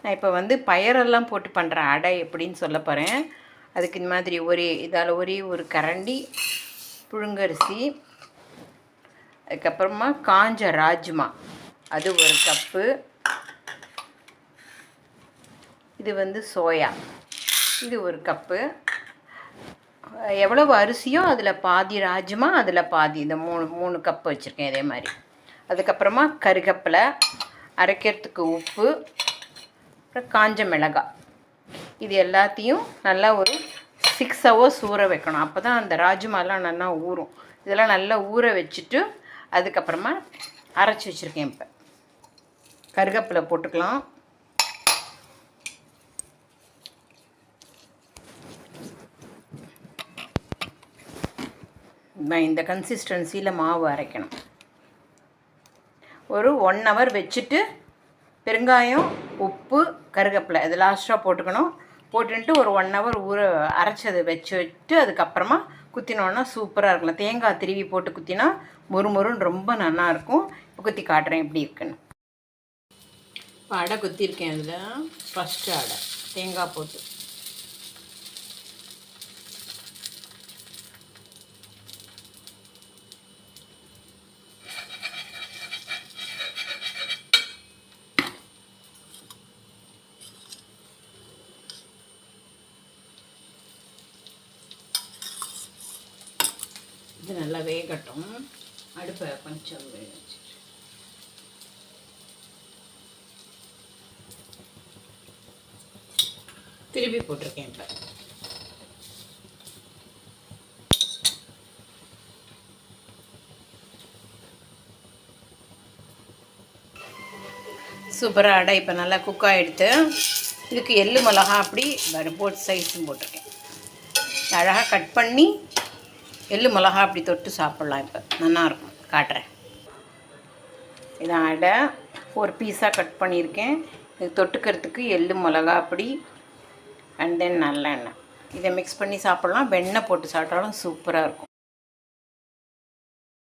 நான் இப்போ வந்து பயரெல்லாம் போட்டு பண்ணுற அடை எப்படின்னு சொல்ல போகிறேன். அதுக்கு இந்த மாதிரி ஒரே ஒரு கரண்டி புழுங்கரிசி, அதுக்கப்புறமா காஞ்ச ராஜ்மா அது ஒரு கப்பு, இது வந்து சோயா இது ஒரு கப்பு, எவ்வளவு அரிசியோ அதில் பாதி ராஜ்மா அதில் பாதி, இந்த மூணு கப்பு வச்சுருக்கேன் இதே மாதிரி. அதுக்கப்புறமா கருகப்பிலை, அரைக்கிறதுக்கு உப்பு, அப்புறம் காஞ்ச மிளகாய். இது எல்லாத்தையும் நல்லா ஒரு 6 hours ஊற வைக்கணும். அப்போ தான் அந்த ராஜ்மாலாம் நல்லா ஊறும். இதெல்லாம் நல்லா ஊற வச்சுட்டு அதுக்கப்புறமா அரைச்சி வச்சுருக்கேன். இப்போ கருகப்பிலை போட்டுக்கலாம். இந்த கன்சிஸ்டன்சியில் மாவு அரைக்கணும். ஒரு 1 hour வச்சுட்டு பெருங்காயம், உப்பு, கருகப்பிலை இது லாஸ்ட்டாக போட்டுக்கணும். போட்டுட்டு ஒரு 1 hour அரைச்சதை வச்சுட்டு அதுக்கப்புறமா குத்தினோன்னா சூப்பராக இருக்கலாம். தேங்காய் திருவி போட்டு குத்தினா முறுமுறுன்னு ரொம்ப நல்லாயிருக்கும். இப்போ குத்தி காட்டுறேன் எப்படி இருக்குன்னு. இப்போ அடை குத்திருக்கேன். அதில் ஃபஸ்ட்டு அடை தேங்காய் போட்டு இது நல்லா வேகட்டும். அடுப்பை கொஞ்சம் வச்சுட்டு திருப்பி போட்டிருக்கேன். இப்போ சூப்பராக அடை இப்போ நல்லா குக் ஆகிடுத்து. இதுக்கு எள்ளு மிளகா அப்படி போட் சைஸும் போட்டிருக்கேன். அழகாக கட் பண்ணி எள்ளு மிளகா அப்படி தொட்டு சாப்பிட்லாம். இப்போ நல்லாயிருக்கும். காட்டுறேன். இதான் அடை ஒரு பீஸாக கட் பண்ணியிருக்கேன். இது தொட்டுக்கிறதுக்கு எள்ளு மிளகா அப்படி அண்ட் தென் நல்லெண்ணெய் இதை மிக்ஸ் பண்ணி சாப்பிட்லாம். வெண்ணெய் போட்டு சாப்பிட்டாலும் சூப்பராக இருக்கும்.